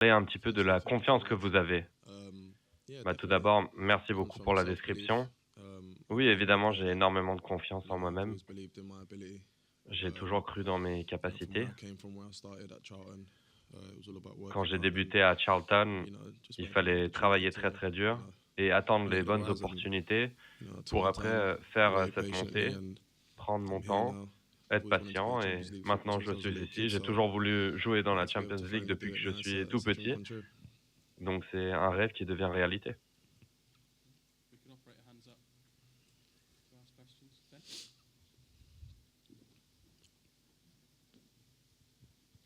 Parler un petit peu de la confiance que vous avez. Bah, tout d'abord, merci beaucoup pour la description. Oui, évidemment, j'ai énormément de confiance en moi-même. J'ai toujours cru dans mes capacités. Quand j'ai débuté à Charlton, il fallait travailler très très dur et attendre les bonnes opportunités pour après faire cette montée, prendre mon temps, être patient et maintenant je suis ici. J'ai toujours voulu jouer dans la Champions League depuis que je suis tout petit, donc c'est un rêve qui devient réalité. We can operate hands up to ask questions. Ben?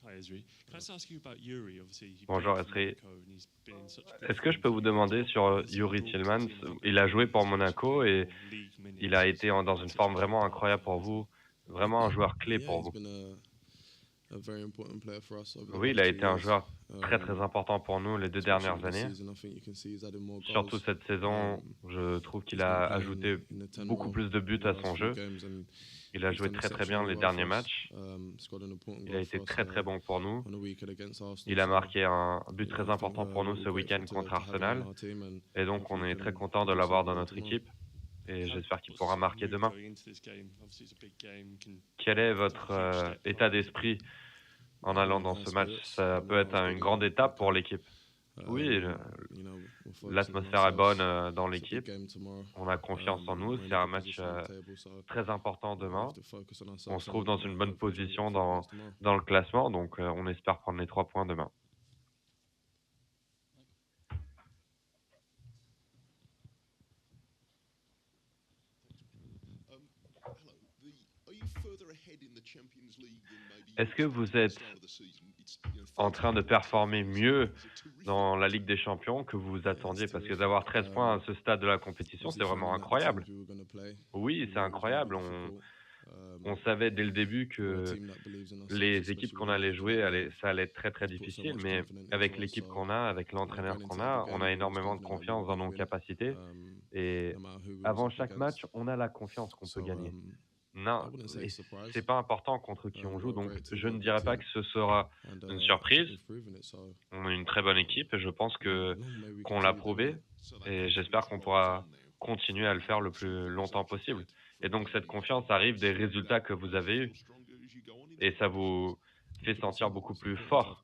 Hi, Esri. Can I just ask you about Yuri? Obviously, he played Bonjour for Esri. Monaco and he's been in such good Est-ce que je form peux for vous them. demander sur Has he Yuri brought the Tillmans? team up Il a joué and pour he's managed to play Monaco et more league il a minutes été dans une such a forme big vraiment part for incroyable them, pour hasn't vous, he? vraiment un joueur clé pour vous. Oui, il a été un joueur très très important pour nous les 2 dernières années. Surtout cette saison, je trouve qu'il a ajouté beaucoup plus de buts à son jeu. Il a joué très très bien les derniers matchs. Il a été très très bon pour nous. Il a marqué un but très important pour nous ce week-end contre Arsenal. Et donc on est très content de l'avoir dans notre équipe. Et j'espère qu'il What's the pourra sort of marquer mood demain. going into this game? Obviously, it's a big game. Can Quel est take a votre huge step état forward. d'esprit en allant dans ce match? Ça peut être une grande étape pour l'équipe. Oui, l'atmosphère est bonne dans l'équipe. On a confiance en nous. C'est un match très important demain. On se trouve dans une bonne position dans le classement, donc on espère prendre les 3 points demain. Est-ce que vous êtes en train de performer mieux dans la Ligue des Champions que vous vous attendiez? Parce que d'avoir 13 points à ce stade de la compétition, c'est vraiment incroyable. Oui, c'est incroyable. On savait dès le début que les équipes qu'on allait jouer, ça allait être très très difficile, mais avec l'équipe qu'on a, avec l'entraîneur qu'on a, on a énormément de confiance dans nos capacités. Et avant chaque match, on a la confiance qu'on peut gagner. Non, et c'est pas important contre qui on joue, donc je ne dirais pas que ce sera une surprise. On est une très bonne équipe et je pense que qu'on l'a prouvé et j'espère qu'on pourra continuer à le faire le plus longtemps possible. Et donc cette confiance arrive des résultats que vous avez eus et ça vous fait sentir beaucoup plus fort.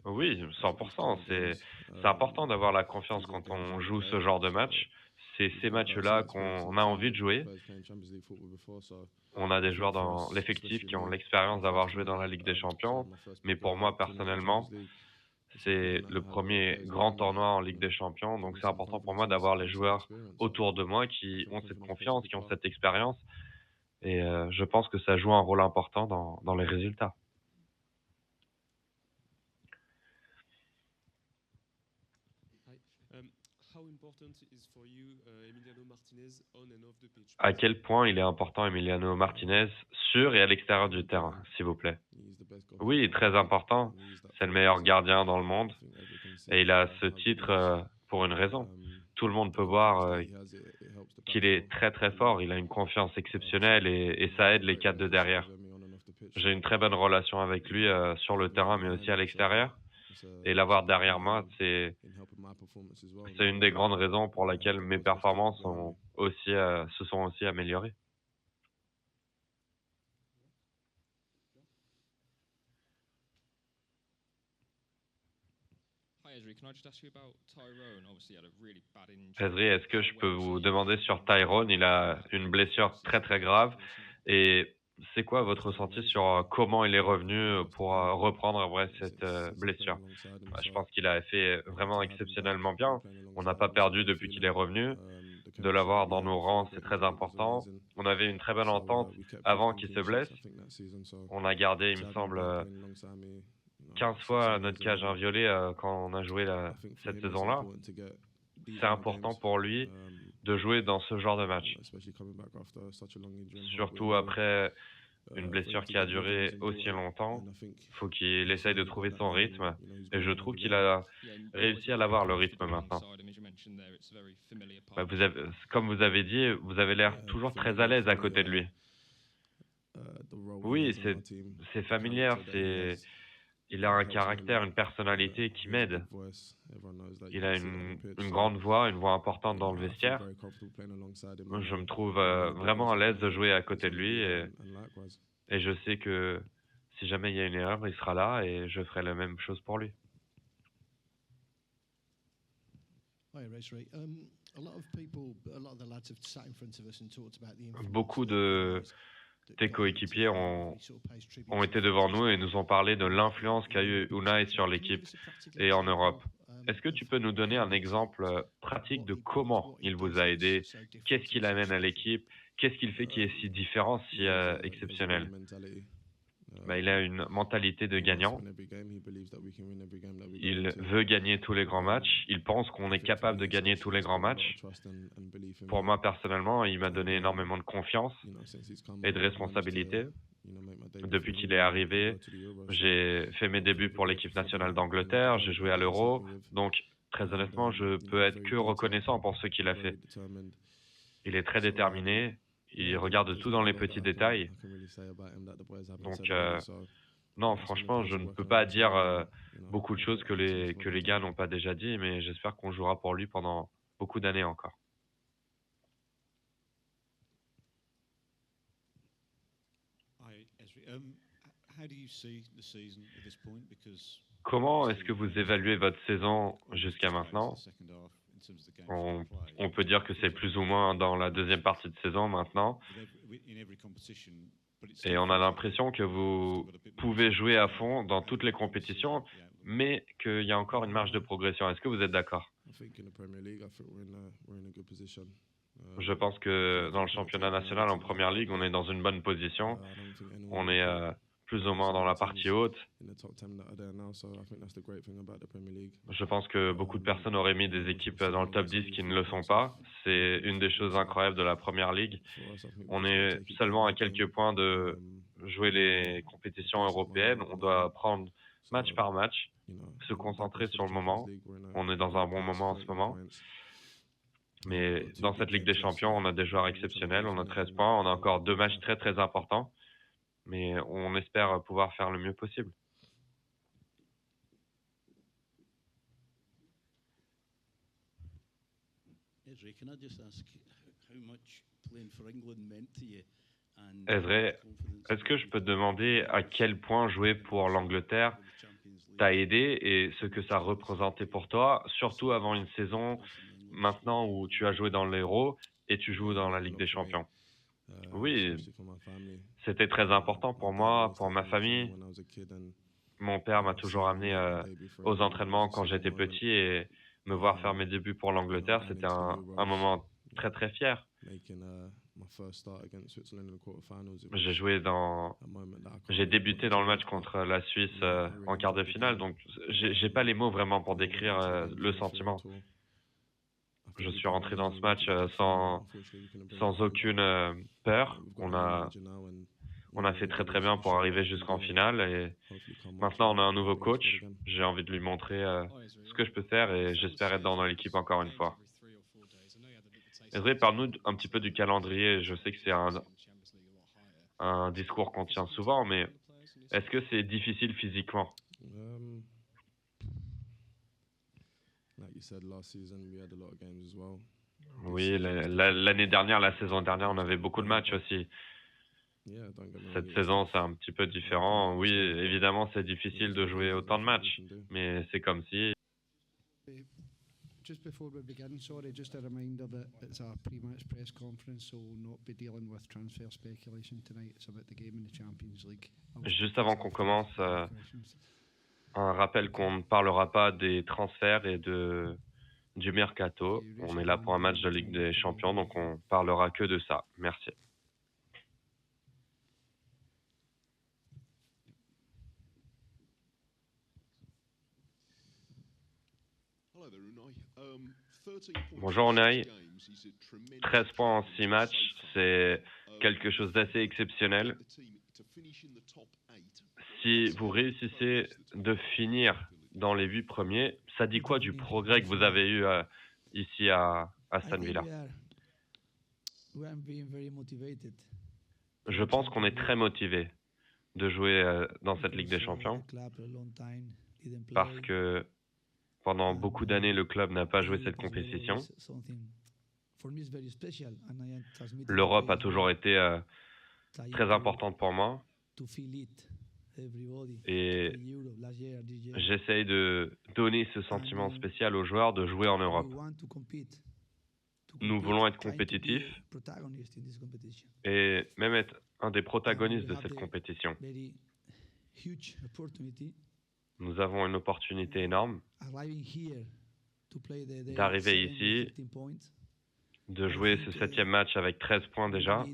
Oui, 100%. C'est important d'avoir la confiance quand on joue ce genre de match. C'est ces matchs-là qu'on a envie de jouer. On a des joueurs dans l'effectif qui ont l'expérience d'avoir joué dans la Ligue des Champions, mais pour moi personnellement, c'est le premier grand tournoi en Ligue des Champions, donc c'est important pour moi d'avoir les joueurs autour de moi qui ont cette confiance, qui ont cette expérience, et je pense que ça joue un rôle important dans les résultats. How important is for you Emiliano Martinez on and off the pitch? À quel point il est important Emiliano Martinez sur et à l'extérieur du terrain, s'il vous plaît? Oui, très important. C'est le meilleur gardien dans le monde et il a ce titre pour une raison. Tout le monde peut voir qu'il est très très fort. Il a une confiance exceptionnelle et ça aide les 4 de derrière. J'ai une très bonne relation avec lui sur le terrain, mais aussi à l'extérieur. Et l'avoir derrière moi, c'est une des grandes raisons pour laquelle mes performances se sont aussi améliorées. Ezri, est-ce que je peux vous demander sur Tyrone? Il a une blessure très très grave. Et c'est quoi votre ressenti sur comment il est revenu pour reprendre après cette blessure? Je pense qu'il a fait vraiment exceptionnellement bien. On n'a pas perdu depuis qu'il est revenu. De l'avoir dans nos rangs, c'est très important. On avait une très bonne entente avant qu'il se blesse. On a gardé, il me semble, 15 fois notre cage inviolée quand on a joué cette saison-là. C'est important pour lui de jouer dans ce genre de match. Surtout après une blessure qui a duré aussi longtemps. Il faut qu'il essaye de trouver son rythme. Et je trouve qu'il a réussi à l'avoir, le rythme maintenant. Comme vous avez dit, vous avez l'air toujours très à l'aise à côté de lui. Oui, c'est familier. Il a un caractère, une personnalité qui m'aide. Il a une grande voix, une voix importante dans le vestiaire. Je me trouve vraiment à l'aise de jouer à côté de lui et je sais que si jamais il y a une erreur, il sera là et je ferai la même chose pour lui. Beaucoup de tes coéquipiers ont été devant nous et nous ont parlé de l'influence qu'a eu Unai sur l'équipe et en Europe. Est-ce que tu peux nous donner un exemple pratique de comment il vous a aidé? Qu'est-ce qu'il amène à l'équipe? Qu'est-ce qu'il fait qui est si différent, si exceptionnel? Il a une mentalité de gagnant. Il veut gagner tous les grands matchs. Il pense qu'on est capable de gagner tous les grands matchs. Pour moi, personnellement, il m'a donné énormément de confiance et de responsabilité. Depuis qu'il est arrivé, j'ai fait mes débuts pour l'équipe nationale d'Angleterre, j'ai joué à l'Euro. Donc, très honnêtement, je peux être que reconnaissant pour ce qu'il a fait. Il est très déterminé. Il regarde tout dans les petits détails. Donc, non, franchement, je ne peux pas dire beaucoup de choses que les gars n'ont pas déjà dit, mais j'espère qu'on jouera pour lui pendant beaucoup d'années encore. Comment est-ce que vous évaluez votre saison jusqu'à maintenant? On peut dire que c'est plus ou moins dans la deuxième partie de saison maintenant. Et on a l'impression que vous pouvez jouer à fond dans toutes les compétitions, mais qu'il y a encore une marge de progression. Est-ce que vous êtes d'accord? Je pense que dans le championnat national, en première ligue, on est dans une bonne position. On est plus ou moins dans la partie haute. Je pense que beaucoup de personnes auraient mis des équipes dans le top 10 qui ne le sont pas. C'est une des choses incroyables de la première ligue. On est seulement à quelques points de jouer les compétitions européennes. On doit prendre match par match, se concentrer sur le moment. On est dans un bon moment en ce moment. Mais dans cette Ligue des Champions, on a des joueurs exceptionnels, on a 13 points, on a encore 2 matchs très très importants, mais on espère pouvoir faire le mieux possible. Ezra, est-ce que je peux te demander à quel point jouer pour l'Angleterre t'a aidé et ce que ça représentait pour toi, surtout avant une saison maintenant où tu as joué dans l'Euro et tu joues dans la Ligue des Champions? Oui, c'était très important pour moi, pour ma famille. Mon père m'a toujours amené aux entraînements quand j'étais petit et me voir faire mes débuts pour l'Angleterre, c'était un moment très très fier. J'ai débuté dans le match contre la Suisse en quart de finale, donc j'ai pas les mots vraiment pour décrire le sentiment. Je suis rentré dans ce match sans aucune peur. On a fait très très bien pour arriver jusqu'en finale et maintenant on a un nouveau coach. J'ai envie de lui montrer ce que je peux faire et j'espère être dans l'équipe encore une fois. Ezra, parle-nous un petit peu du calendrier. Je sais que c'est un discours qu'on tient souvent, mais est-ce que c'est difficile physiquement? Oui, l'année dernière, la saison dernière, on avait beaucoup de matchs aussi. Cette saison, c'est un petit peu différent. Oui, évidemment, c'est difficile de jouer autant de matchs, mais c'est comme si... Just before we begin, sorry, just a reminder that it's a pre-match press conference, so we'll not be dealing with transfer speculation tonight. It's about the game in the Champions League. Juste avant qu'on commence, un rappel qu'on ne parlera pas des transferts et du mercato. On est là pour un match de Ligue des Champions, donc on parlera que de ça. Merci. Bonjour Unai. 13 points en 6 matchs, c'est quelque chose d'assez exceptionnel. Si vous réussissez de finir dans les 8 premiers, ça dit quoi du progrès que vous avez eu ici à Aston Villa? Je pense qu'on est très motivé. de jouer dans cette Ligue des Champions parce que pendant beaucoup d'années, le club n'a pas joué cette compétition. L'Europe a toujours été très importante pour moi et j'essaye de donner ce sentiment spécial aux joueurs de jouer en Europe. Nous voulons être compétitifs et même être un des protagonistes de cette compétition. Nous avons une opportunité énorme d'arriver ici, de jouer ce 7e match avec 13 points déjà.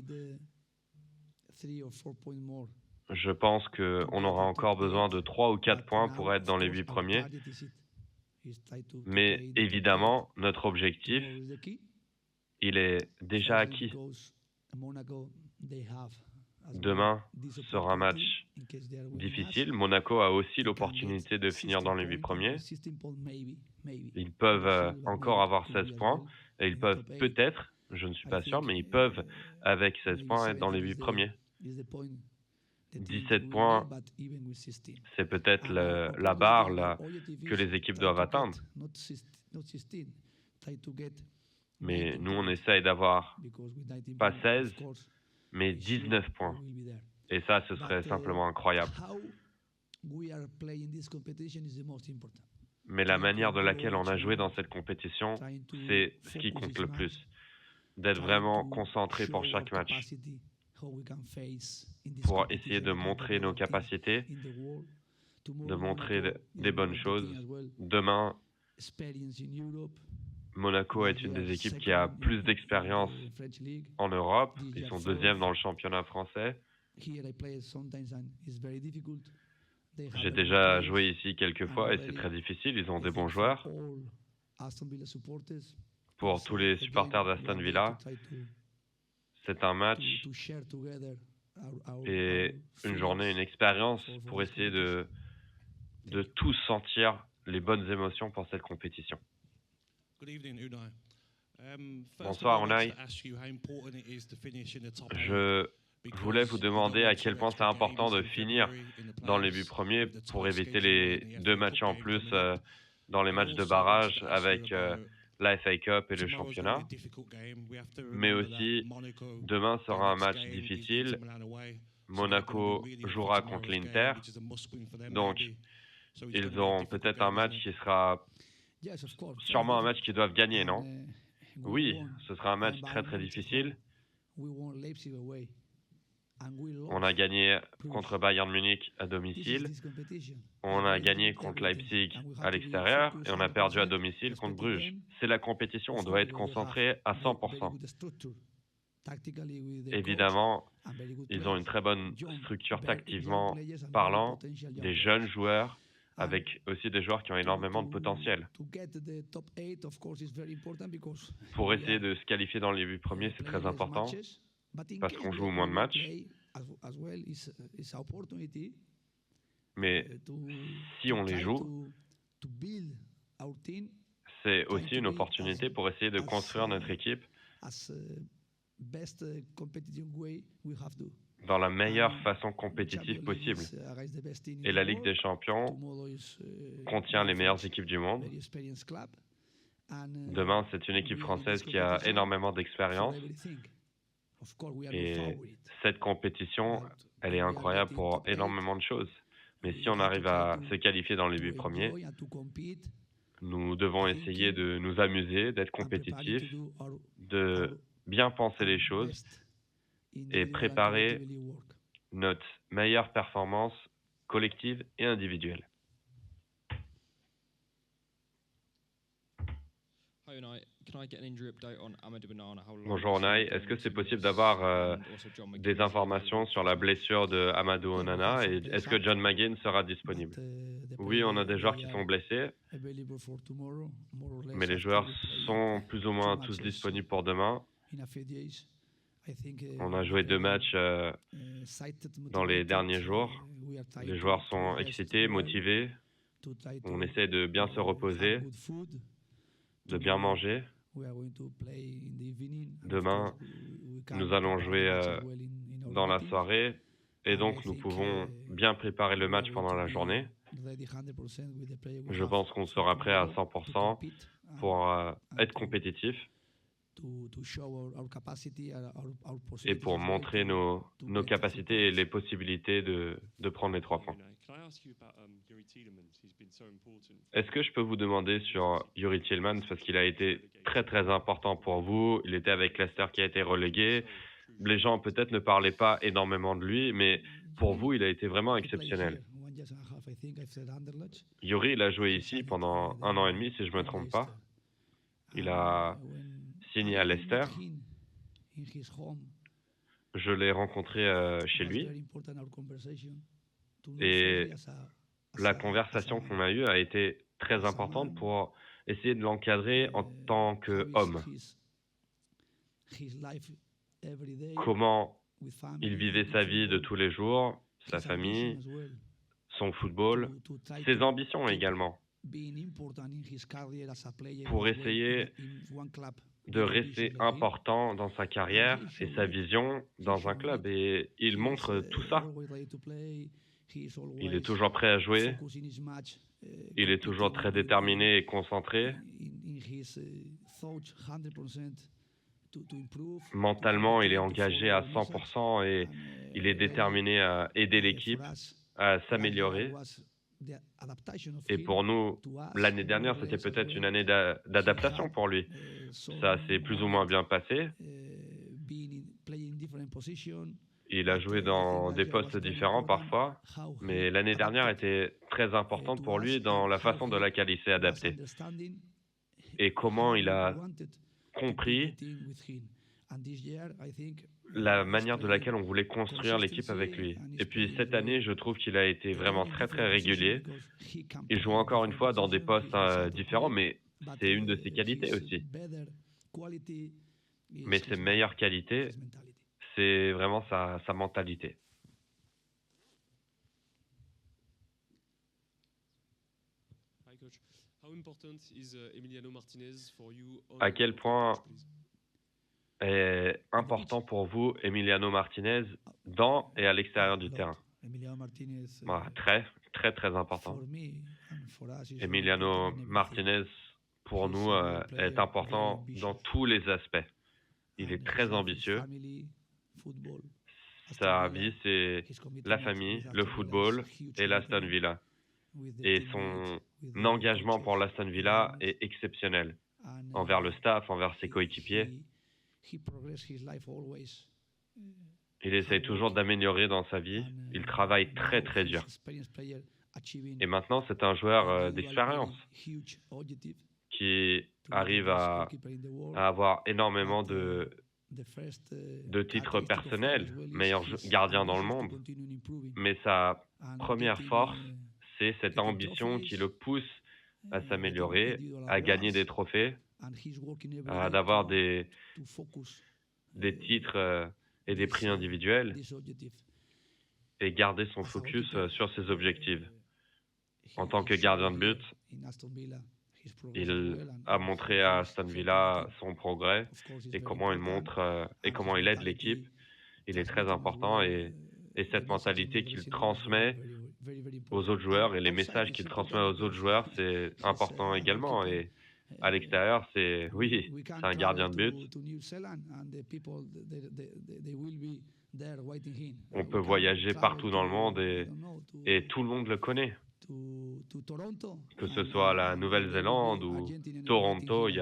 Je pense qu'on aura encore besoin de 3 ou 4 points pour être dans les 8 premiers. Mais évidemment, notre objectif, il est déjà acquis. Demain sera un match difficile. Monaco a aussi l'opportunité de finir dans les 8 premiers. Ils peuvent encore avoir 16 points et ils peuvent peut-être, je ne suis pas sûr, mais ils peuvent avec 16 points être dans les 8 premiers. 17 points, c'est peut-être la barre que les équipes doivent atteindre. Mais nous, on essaye d'avoir pas 16, mais 19 points. Et ça, ce serait simplement incroyable. Mais la manière de laquelle on a joué dans cette compétition, c'est ce qui compte le plus. D'être vraiment concentré pour chaque match. Pour essayer de montrer nos capacités, de montrer des bonnes choses. Demain, Monaco est une des équipes qui a plus d'expérience en Europe. Ils sont 2e dans le championnat français. J'ai déjà joué ici quelques fois et c'est très difficile. Ils ont des bons joueurs. Pour tous les supporters d'Aston Villa, c'est un match et une journée, une expérience pour essayer de tous sentir les bonnes émotions pour cette compétition. Bonsoir Unai. Je voulais vous demander à quel point c'est important de finir dans les 8 premiers pour éviter les 2 matchs en plus dans les matchs de barrage avec la FA Cup et le championnat. Mais aussi, demain sera un match difficile. Monaco jouera contre l'Inter. Donc, ils ont peut-être un match qui sera sûrement un match qu'ils doivent gagner, non? Oui, ce sera un match très très difficile. On a gagné contre Bayern Munich à domicile. On a gagné contre Leipzig à l'extérieur et on a perdu à domicile contre Bruges. C'est la compétition, on doit être concentré à 100%. Évidemment, ils ont une très bonne structure tactiquement parlant, des jeunes joueurs, avec aussi des joueurs qui ont énormément de potentiel. Pour essayer de se qualifier dans les 8 premiers, c'est très important, parce qu'on joue moins de matchs. Mais si on les joue, c'est aussi une opportunité pour essayer de construire notre équipe dans la meilleure façon compétitive possible. Et la Ligue des Champions contient les meilleures équipes du monde. Demain, c'est une équipe française qui a énormément d'expérience. Et cette compétition, elle est incroyable pour énormément de choses. Mais si on arrive à se qualifier dans les 8 premiers, nous devons essayer de nous amuser, d'être compétitifs, de bien penser les choses et préparer notre meilleure performance collective et individuelle. Bonjour Unai, est-ce que c'est possible d'avoir des informations sur la blessure de Amadou Onana et est-ce que John McGinn sera disponible? Oui, on a des joueurs qui sont blessés, mais les joueurs sont plus ou moins tous disponibles pour demain. On a joué 2 matchs dans les derniers jours. Les joueurs sont excités, motivés. On essaie de bien se reposer, de bien manger. Demain, nous allons jouer dans la soirée Et donc, nous pouvons bien préparer le match pendant la journée. Je pense qu'on sera prêt à 100% pour être compétitif et pour montrer nos capacités et les possibilités de prendre les 3 points. Est-ce que je peux vous demander sur Yuri Tillmans, parce qu'il a été très très important pour vous, il était avec Leicester qui a été relégué, les gens peut-être ne parlaient pas énormément de lui, mais pour vous, il a été vraiment exceptionnel. Yuri, il a joué ici pendant 1 an et demi, si je ne me trompe pas. Il a signé à Leicester. Je l'ai rencontré chez lui. Et la conversation qu'on a eue a été très importante pour essayer de l'encadrer en tant qu'homme. Comment il vivait sa vie de tous les jours, sa famille, son football, ses ambitions également, pour essayer de rester important dans sa carrière et sa vision dans un club. Et il montre tout ça. Il est toujours prêt à jouer. Il est toujours très déterminé et concentré. Mentalement, il est engagé à 100% et il est déterminé à aider l'équipe à s'améliorer. Et pour nous, l'année dernière, c'était peut-être une année d'adaptation pour lui. Ça s'est plus ou moins bien passé. Il a joué dans des postes différents parfois, mais l'année dernière était très importante pour lui dans la façon de laquelle il s'est adapté et comment il a compris la manière de laquelle on voulait construire l'équipe avec lui. Et puis cette année, je trouve qu'il a été vraiment très très régulier. Il joue encore une fois dans des postes différents, mais c'est une de ses qualités aussi. Mais ses meilleures qualités, c'est vraiment sa mentalité. À quel point est important pour vous Emiliano Martinez dans et à l'extérieur du terrain? Très, très, très important. Emiliano Martinez, pour nous, est important dans tous les aspects. Il est très ambitieux. Sa vie, c'est la famille, le football et l'Aston Villa. Et son engagement pour l'Aston Villa est exceptionnel envers le staff, envers ses coéquipiers. Il essaye toujours d'améliorer dans sa vie. Il travaille très très dur. Et maintenant, c'est un joueur d'expérience qui arrive à avoir énormément de titres personnels, meilleur gardien dans le monde. Mais sa première force, c'est cette ambition qui le pousse à s'améliorer, à gagner des trophées, à avoir des titres et des prix individuels et garder son focus sur ses objectifs. En tant que gardien de but, il a montré à Aston Villa son progrès et comment il montre et comment il aide l'équipe. Il est très important et cette mentalité qu'il transmet aux autres joueurs et les messages qu'il transmet aux autres joueurs, c'est important également. Et à l'extérieur, c'est un gardien de but. On peut voyager partout dans le monde et tout le monde le connaît. Que ce soit à la Nouvelle-Zélande ou Toronto, il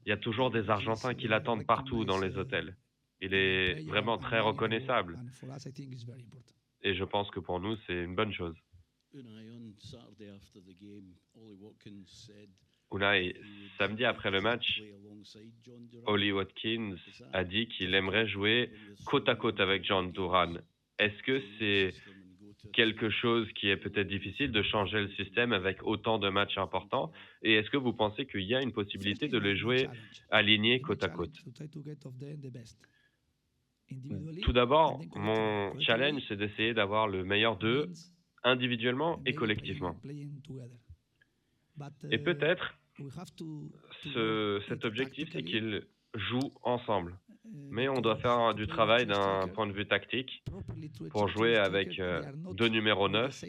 y a toujours des Argentins qui l'attendent partout dans les hôtels. Il est vraiment très reconnaissable. Et je pense que pour nous, c'est une bonne chose. Unai, samedi après le match, Ollie Watkins a dit qu'il aimerait jouer côte à côte avec John Duran. Est-ce que c'est quelque chose qui est peut-être difficile de changer le système avec autant de matchs importants? Et est-ce que vous pensez qu'il y a une possibilité de les jouer alignés côte à côte? Tout d'abord, mon challenge, c'est d'essayer d'avoir le meilleur d'eux individuellement et collectivement. Et peut-être, cet objectif, c'est qu'ils jouent ensemble. Mais on doit faire du travail d'un point de vue tactique pour jouer avec deux numéros 9,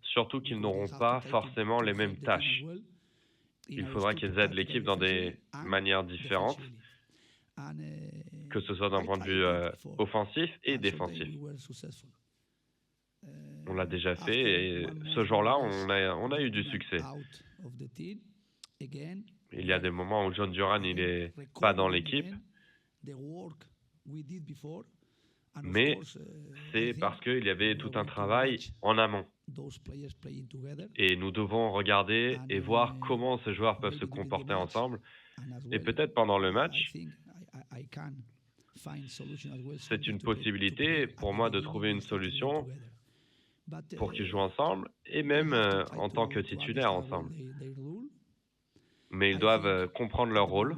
surtout qu'ils n'auront pas forcément les mêmes tâches. Il faudra qu'ils aident l'équipe dans des manières différentes, que ce soit d'un point de vue offensif et défensif. On l'a déjà fait et ce jour-là, on a eu du succès. Il y a des moments où John Duran il est pas dans l'équipe, mais c'est parce qu'il y avait tout un travail en amont. Et nous devons regarder et voir comment ces joueurs peuvent se comporter ensemble. Et peut-être pendant le match, c'est une possibilité pour moi de trouver une solution pour qu'ils jouent ensemble et même en tant que titulaires ensemble. Mais ils doivent comprendre leur rôle.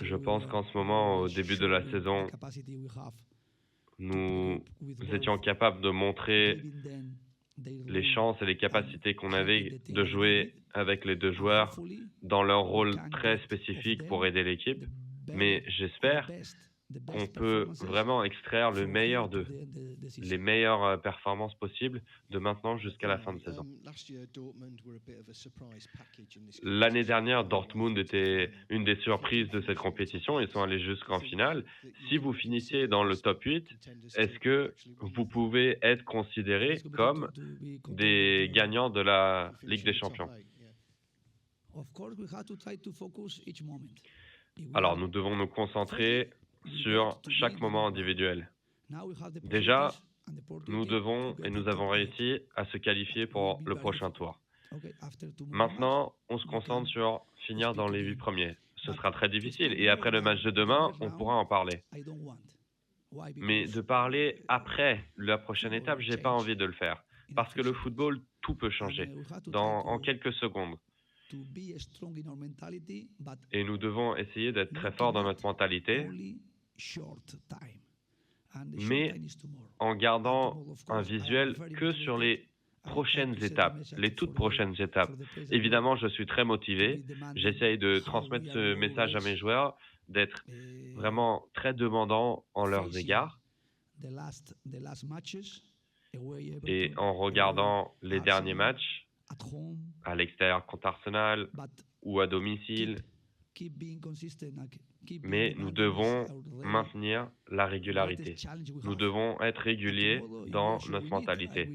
Je pense qu'en ce moment, au début de la saison, nous étions capables de montrer les chances et les capacités qu'on avait de jouer avec les deux joueurs dans leur rôle très spécifique pour aider l'équipe. Mais j'espère qu'on peut vraiment extraire le meilleur d'eux, les meilleures performances possibles de maintenant jusqu'à la fin de saison. L'année dernière, Dortmund était une des surprises de cette compétition. Ils sont allés jusqu'en finale. Si vous finissiez dans le top 8, est-ce que vous pouvez être considérés comme des gagnants de la Ligue des Champions? Alors, nous devons nous concentrer sur chaque moment individuel. Déjà, nous devons et nous avons réussi à se qualifier pour le prochain tour. Maintenant, on se concentre sur finir dans les 8 premiers. Ce sera très difficile et après le match de demain, on pourra en parler. Mais de parler après la prochaine étape, j'ai pas envie de le faire. Parce que le football, tout peut changer en quelques secondes. Et nous devons essayer d'être très forts dans notre mentalité, mais en gardant un visuel que sur les prochaines étapes, les toutes prochaines étapes. Évidemment, je suis très motivé. J'essaye de transmettre ce message à mes joueurs, d'être vraiment très demandant en leurs égards. Et en regardant les derniers matchs, à l'extérieur contre Arsenal ou à domicile, mais nous devons maintenir la régularité. Nous devons être réguliers dans notre mentalité.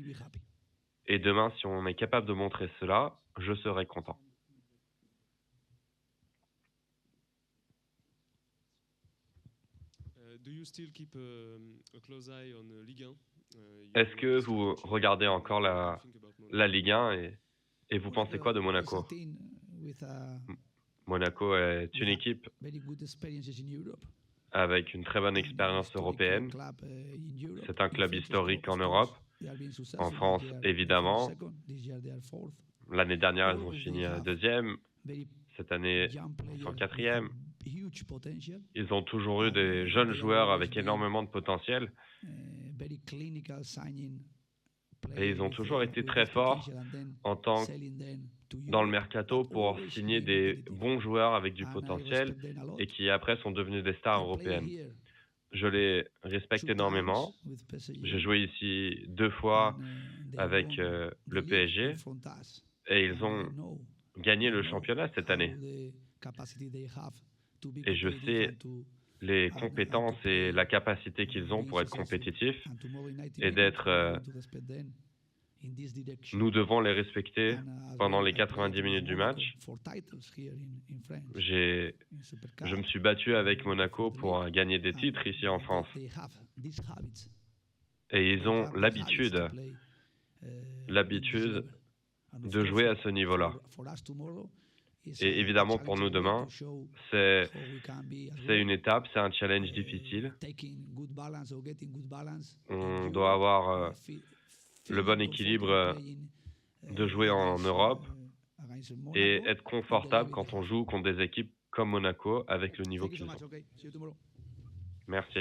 Et demain, si on est capable de montrer cela, je serai content. Est-ce que vous regardez encore la Ligue 1 et vous pensez quoi de Monaco? Monaco est une équipe avec une très bonne expérience européenne. C'est un club historique en Europe, en France évidemment. L'année dernière, ils ont fini deuxième. Cette année, ils sont quatrième. Ils ont toujours eu des jeunes joueurs avec énormément de potentiel. Et ils ont toujours été très forts dans le mercato pour signer des bons joueurs avec du potentiel et qui après sont devenus des stars européennes. Je les respecte énormément. J'ai joué ici 2 fois avec le PSG et ils ont gagné le championnat cette année. Et je sais les compétences et la capacité qu'ils ont pour être compétitifs et d'être... nous devons les respecter pendant les 90 minutes du match. Je me suis battu avec Monaco pour gagner des titres ici en France. Et ils ont l'habitude de jouer à ce niveau-là. Et évidemment, pour nous demain, c'est une étape, c'est un challenge difficile. On doit avoir le bon équilibre de jouer en Europe et être confortable quand on joue contre des équipes comme Monaco avec le niveau qu'ils ont. Merci.